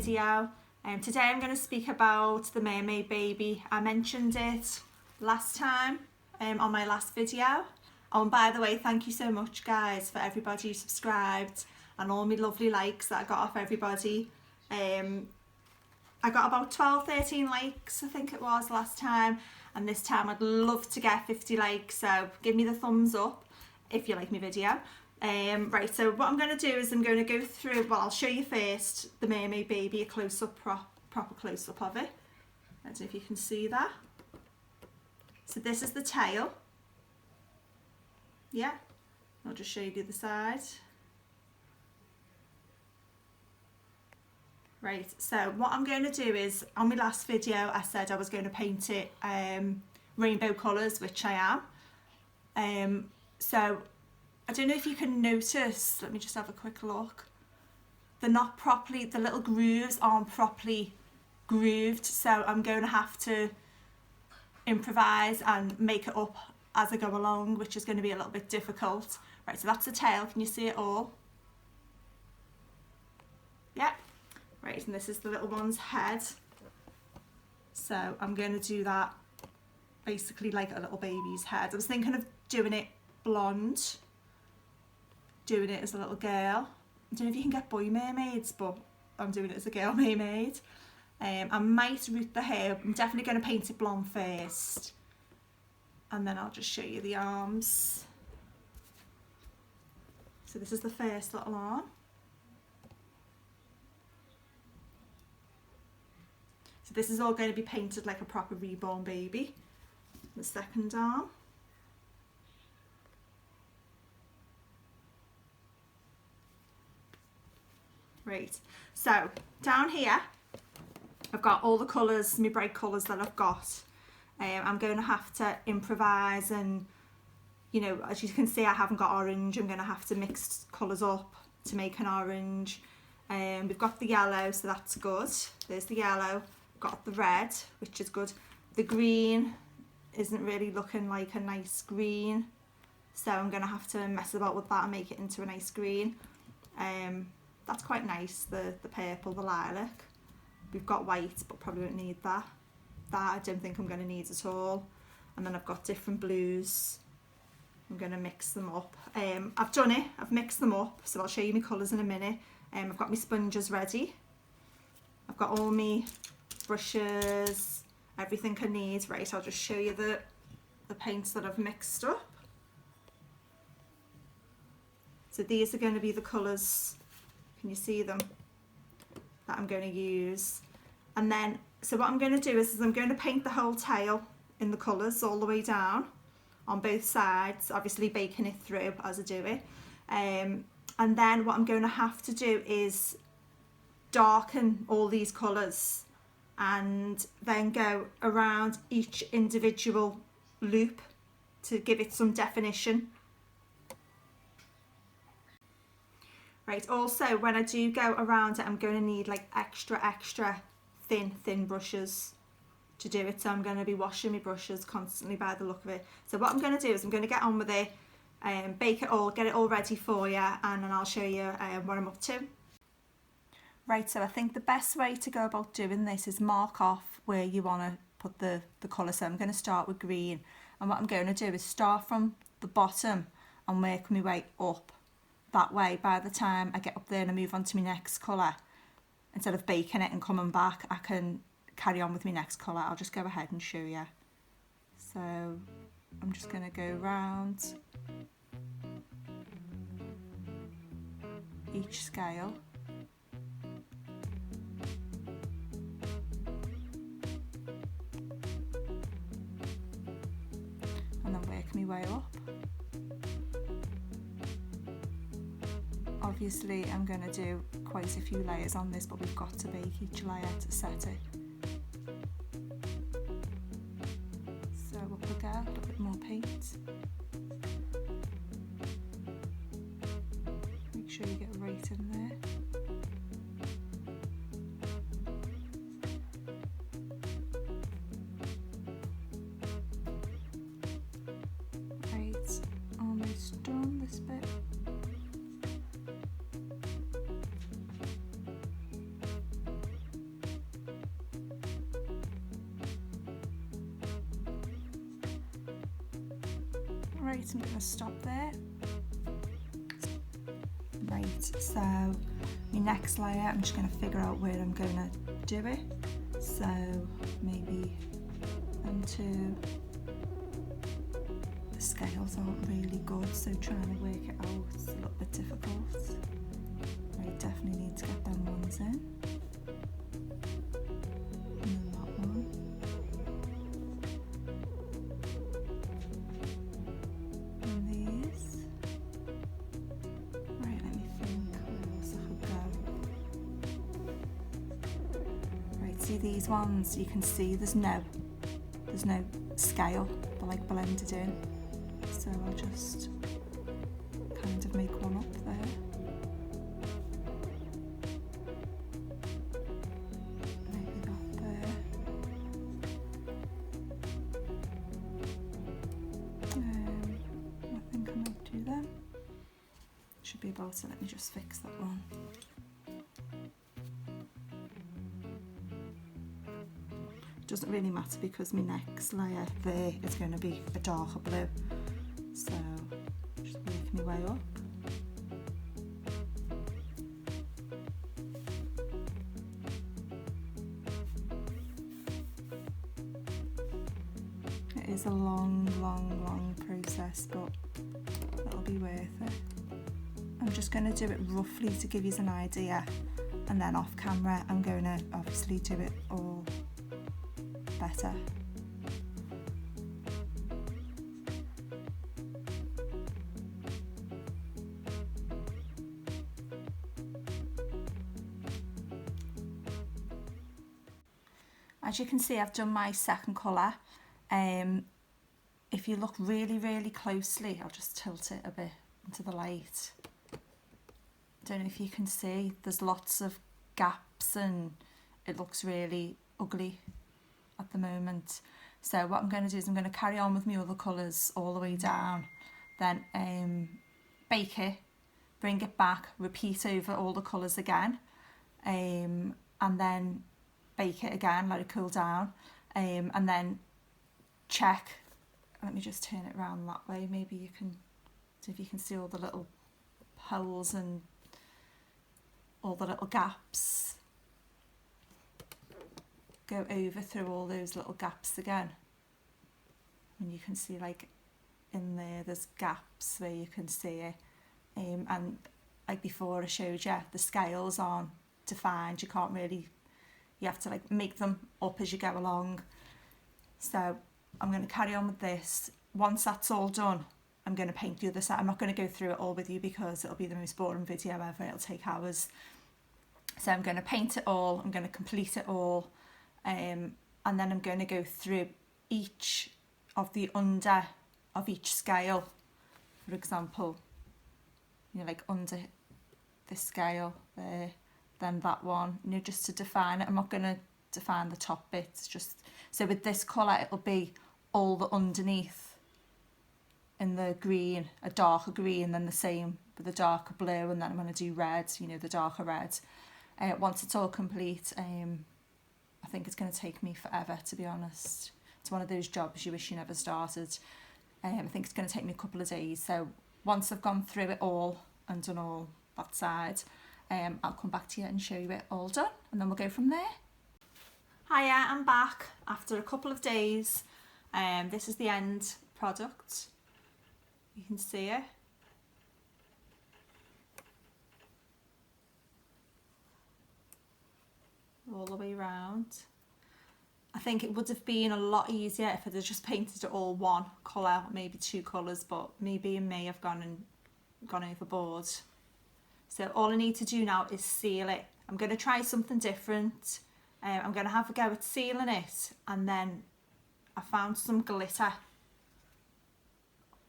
video. Today I'm going to speak about the Mermaid baby. I mentioned it last time on my last video. Oh, and by the way, thank you so much guys for everybody who subscribed and all my lovely likes that I got off everybody. I got about 12-13 likes I think it was last time, and this time I'd love to get 50 likes, so give me the thumbs up if you like my video. Right, so what I'm going to do is I'm going to go through, well, I'll show you first the Mermaid baby, a close-up, proper close-up of it. I don't know if you can see that. So this is the tail. Yeah, I'll just show you the other side. Right, so what I'm going to do is, on my last video I said I was going to paint it rainbow colours, which I am. So I don't know if you can notice, let me just have a quick look. They're not properly, the little grooves aren't properly grooved, so I'm going to have to improvise and make it up as I go along, which is going to be a little bit difficult. Right, so that's the tail, can you see it all? Yeah. Right, and this is the little one's head. So I'm going to do that basically like a little baby's head. I was thinking of doing it blonde, doing it as a little girl. I don't know if you can get boy mermaids, but I'm doing it as a girl mermaid. I might root the hair. I'm definitely going to paint it blonde first, and then I'll just show you the arms. So this is the first little arm. So this is all going to be painted like a proper reborn baby. The second arm. Right, so down here I've got all the colours, my bright colours that I've got. I'm going to have to improvise, and you know, as you can see I haven't got orange. I'm going to have to mix colours up to make an orange. We've got the yellow, so that's good. There's the yellow. Got the red, which is good. The green isn't really looking like a nice green, so I'm going to have to mess about with that and make it into a nice green. That's quite nice, the purple, the lilac. We've got white, but probably won't need that. That I don't think I'm going to need at all. And then I've got different blues. I'm going to mix them up. I've done it, I've mixed them up, so I'll show you my colours in a minute. I've got my sponges ready. I've got all my brushes, everything I need. Right, I'll just show you the paints that I've mixed up. So these are going to be the colours, can you see them, that I'm going to use. And then, so what I'm going to do is I'm going to paint the whole tail in the colours all the way down on both sides, obviously baking it through as I do it. And then what I'm going to have to do is darken all these colours and then go around each individual loop to give it some definition. Right, also when I do go around it, I'm going to need like extra thin brushes to do it, so I'm going to be washing my brushes constantly by the look of it. So what I'm going to do is I'm going to get on with it, bake it all, get it all ready for you, and then I'll show you what I'm up to. Right, so I think the best way to go about doing this is mark off where you want to put the colour. So I'm going to start with green, and what I'm going to do is start from the bottom and work my way up. That way, by the time I get up there and I move on to my next colour, instead of baking it and coming back, I can carry on with my next colour. I'll just go ahead and show you. So I'm just going to go round each scale. And then work my way up. Obviously I'm going to do quite a few layers on this, but we've got to bake each layer to set it. So up we go, a little bit more paint. Make sure you get right in there. Right, almost done this bit. Right, I'm going to stop there. Right, so my next layer, I'm just going to figure out where I'm going to do it. So maybe into the scales aren't really good, so trying to work it out is a little bit difficult. Right, definitely need to get them ones in. And then that one. And these. Right, let me think where else I could go. Right, see these ones, you can see there's no scale, they're like blended in. So I'll just kind of make one up there. Maybe that there. I think I might do them. Should be about it, let me just fix that one. Doesn't really matter because my next layer there is going to be a darker blue. So just work my way up. It is a long process, but it'll be worth it. I'm just going to do it roughly to give you an idea, and then off camera I'm going to obviously do it all better. As you can see, I've done my second colour. If you look really closely, I'll just tilt it a bit into the light. Don't know if you can see, there's lots of gaps and it looks really ugly at the moment. So what I'm going to do is I'm going to carry on with my other colours all the way down, then bake it, bring it back, repeat over all the colours again, and then bake it again, let it cool down, and then check. Let me just turn it around that way, maybe you can see if you can see all the little holes and all the little gaps. Go over through all those little gaps again, and you can see like in there's gaps where you can see it, and like before I showed you, the scales aren't defined, you can't really, you have to like make them up as you go along. So I'm going to carry on with this. Once that's all done, I'm going to paint the other side. I'm not going to go through it all with you because it'll be the most boring video ever, it'll take hours. So I'm going to paint it all, I'm going to complete it all, and then I'm going to go through each of the under of each scale. For example, you know, like under this scale there, then that one, you know, just to define it. I'm not going to define the top bits, just so with this colour it'll be all the underneath in the green, a darker green, then the same with a darker blue, and then I'm going to do red, you know, the darker red. Once it's all complete, I think it's going to take me forever, to be honest. It's one of those jobs you wish you never started. I think it's going to take me a couple of days. So once I've gone through it all and done all that side, I'll come back to you and show you it all done, and then we'll go from there. Hiya, I'm back after a couple of days. This is the end product. You can see it. All the way around. I think it would have been a lot easier if I'd have just painted it all one colour, maybe two colours, but maybe in me I've gone overboard. So all I need to do now is seal it. I'm going to try something different. I'm going to have a go at sealing it, and then I found some glitter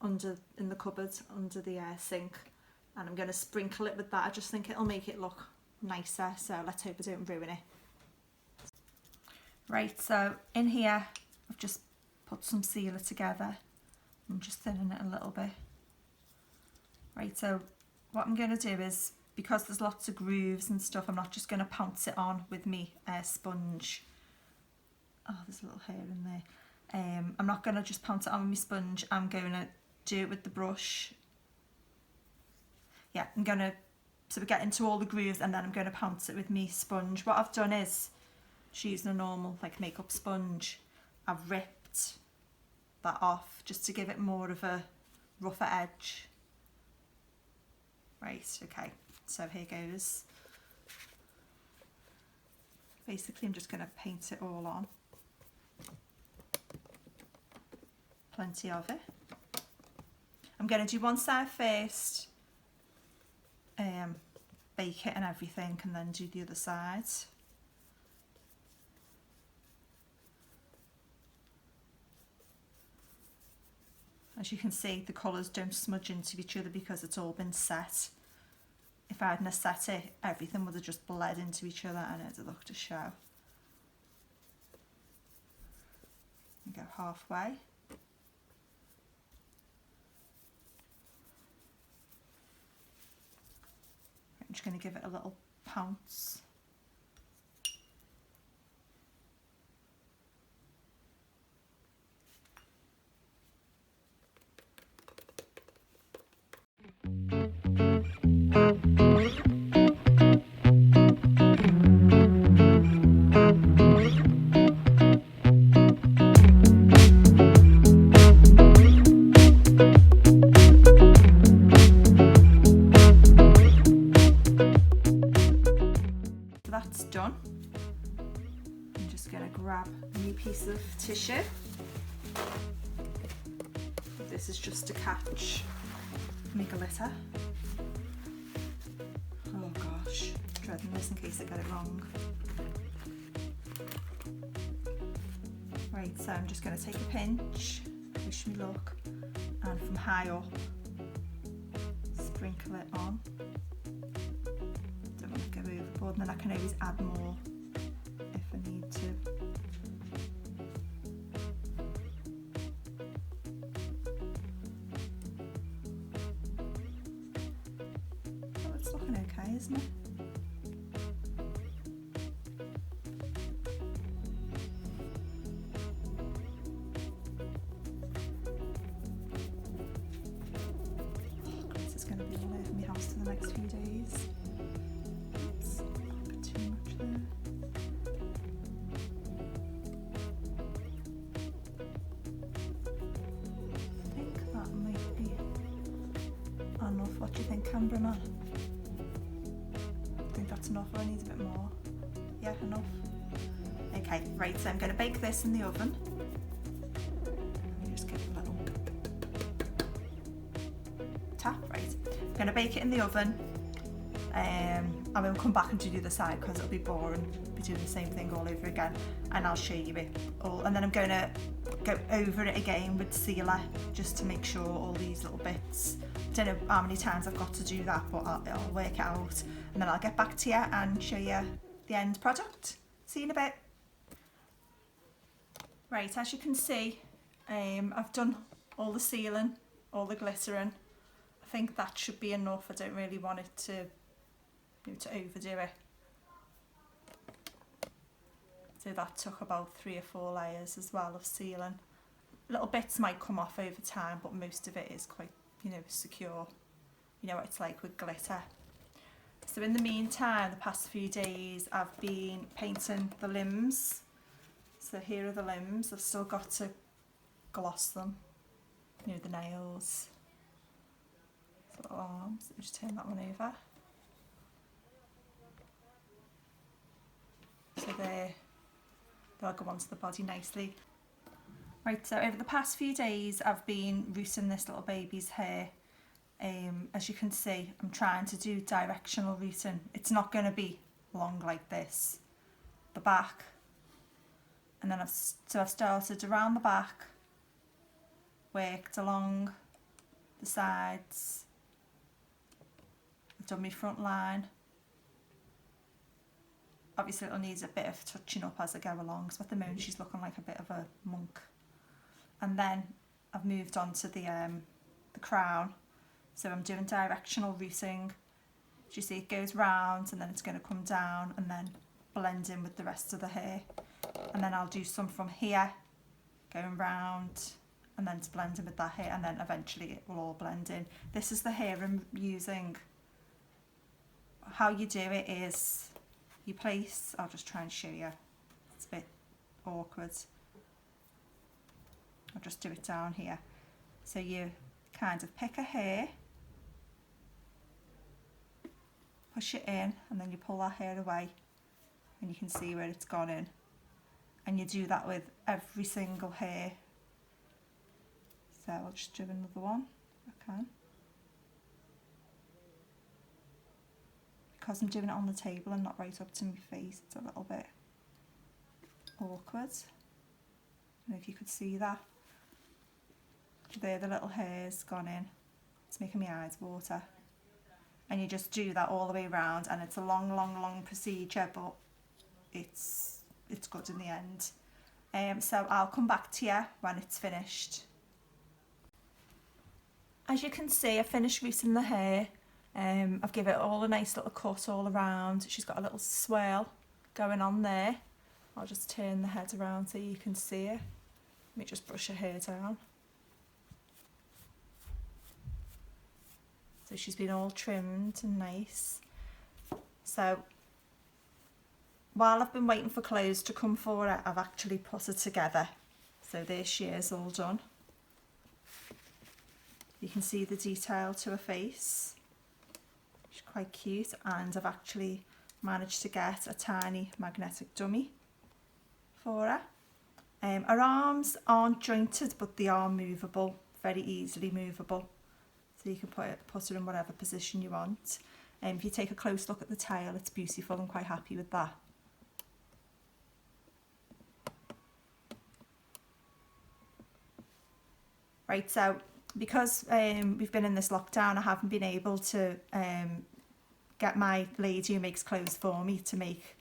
in the cupboard under the sink, and I'm going to sprinkle it with that. I just think it'll make it look nicer, so let's hope I don't ruin it. Right, so in here I've just put some sealer together. I'm just thinning it a little bit. Right, so what I'm going to do is, because there's lots of grooves and stuff, I'm not just going to pounce it on with me sponge. Oh, there's a little hair in there. I'm not going to just pounce it on with my sponge. I'm going to do it with the brush. Yeah, I'm gonna sort of get into all the grooves, and then I'm gonna pounce it with me sponge. What I've done is, just using a normal like makeup sponge, I've ripped that off just to give it more of a rougher edge. Right, okay, so here goes. Basically I'm just going to paint it all on. Plenty of it. I'm going to do one side first, bake it and everything, and then do the other side. As you can see, the colours don't smudge into each other because it's all been set. If I hadn't set it, everything would have just bled into each other and it'd look to show. And go halfway. I'm just going to give it a little pounce. That's done. I'm just going to grab a new piece of tissue. This is just to catch my glitter. Oh gosh, dreading this in case I get it wrong. Right, so I'm just going to take a pinch, push me luck, and from high up, sprinkle it on. Don't want to go overboard, and then I can always add more if I need to. Oh, it's looking okay, isn't it? It's going to be all over my house for the next few days. Oops, a bit too much there. I think that might be enough. What do you think, cameraman? I think that's enough, or I need a bit more. Yeah, enough. Okay, right, so I'm going to bake this in the oven. Let me just give it a little tap. Right, I'm going to bake it in the oven. I will come back and do the other side because it'll be boring, be doing the same thing all over again, and I'll show you it all. And then I'm going to go over it again with sealer just to make sure all these little bits. I don't know how many times I've got to do that, but I'll work it out, and then I'll get back to you and show you the end product. See you in a bit. Right, as you can see, I've done all the sealing, all the glittering. I think that should be enough. I don't really want it to overdo it. So that took about 3 or 4 layers as well of sealing. Little bits might come off over time, but most of it is quite, secure. You know what it's like with glitter. So in the meantime, the past few days, I've been painting the limbs. So here are the limbs. I've still got to gloss them. The nails. Little arms. Let me just turn that one over. So they'll go onto the body nicely. Right, so over the past few days I've been rooting this little baby's hair. As you can see, I'm trying to do directional rooting. It's not going to be long like this. The back, and then I've started around the back, worked along the sides, I've done my front line. Obviously it'll need a bit of touching up as I go along, so at the moment she's looking like a bit of a monk. And then I've moved on to the crown, so I'm doing directional rooting. As you see, it goes round and then it's going to come down and then blend in with the rest of the hair. And then I'll do some from here, going round and then it's blending with that hair, and then eventually it will all blend in. This is the hair I'm using. How you do it is you place, I'll just try and show you, it's a bit awkward. I'll just do it down here. So you kind of pick a hair, push it in, and then you pull that hair away, and you can see where it's gone in. And you do that with every single hair. So I'll just do another one if I can. Because I'm doing it on the table and not right up to my face, it's a little bit awkward. I don't know if you could see that. There, the little hair's gone in. It's making my eyes water. And you just do that all the way around, and it's a long procedure, but it's good in the end. So I'll come back to you when it's finished. As you can see, I finished greasing the hair. I've given it all a nice little cut all around. She's got a little swirl going on there. I'll just turn the head around so you can see it. Let me just brush her hair down. So she's been all trimmed and nice. So while I've been waiting for clothes to come for her, I've actually put her together. So there she is, all done. You can see the detail to her face. She's quite cute, and I've actually managed to get a tiny magnetic dummy for her. Her arms aren't jointed, but they are movable, very easily movable. So you can put her in whatever position you want. If you take a close look at the tail, it's beautiful. I'm quite happy with that. Right, so because we've been in this lockdown, I haven't been able to get my lady who makes clothes for me to make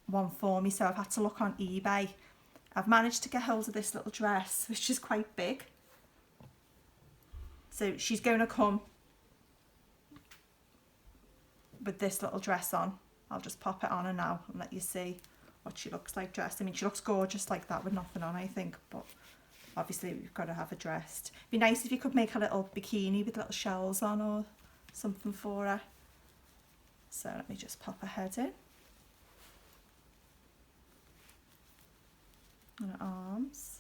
one for me, so I've had to look on eBay. I've managed to get hold of this little dress, which is quite big. So she's going to come with this little dress on. I'll just pop it on her now and let you see what she looks like dressed. I mean, she looks gorgeous like that with nothing on, I think, but obviously we've got to have her dressed. It'd be nice if you could make a little bikini with little shells on or something for her. So let me just pop her head in. And her arms.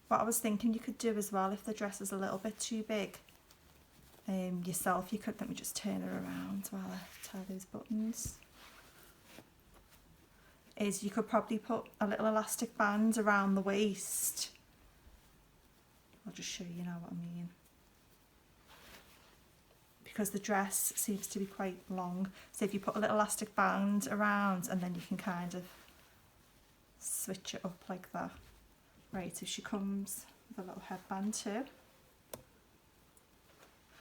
What I was thinking you could do as well, if the dress is a little bit too big, yourself, you could, let me just turn her around while I tie those buttons, is you could probably put a little elastic band around the waist. I'll just show you now what I mean. Because the dress seems to be quite long, so if you put a little elastic band around, and then you can kind of switch it up like that. Right, so she comes with a little headband too.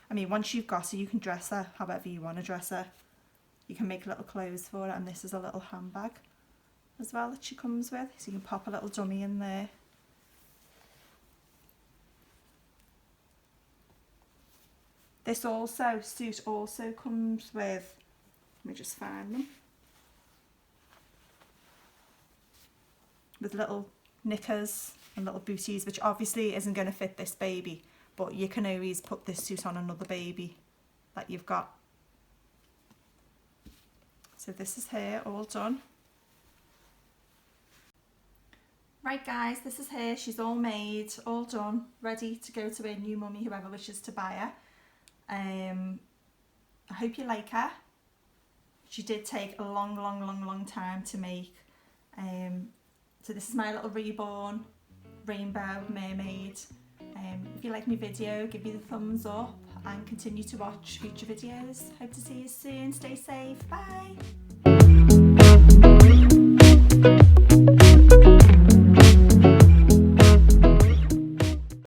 I mean, once you've got her, you can dress her however you want to dress her. You can make little clothes for her, and this is a little handbag as well that she comes with, so you can pop a little dummy in there. This suit also comes with, let me just find them, with little knickers and little booties, which obviously isn't going to fit this baby, but you can always put this suit on another baby that you've got. So this is her all done. Right guys, this is her. She's all made, all done, ready to go to her new mummy, whoever wishes to buy her. I hope you like her. She did take a long time to make. So this is my little Reborn rainbow mermaid. If you like my video, give me the thumbs up and continue to watch future videos. Hope to see you soon. Stay safe. Bye.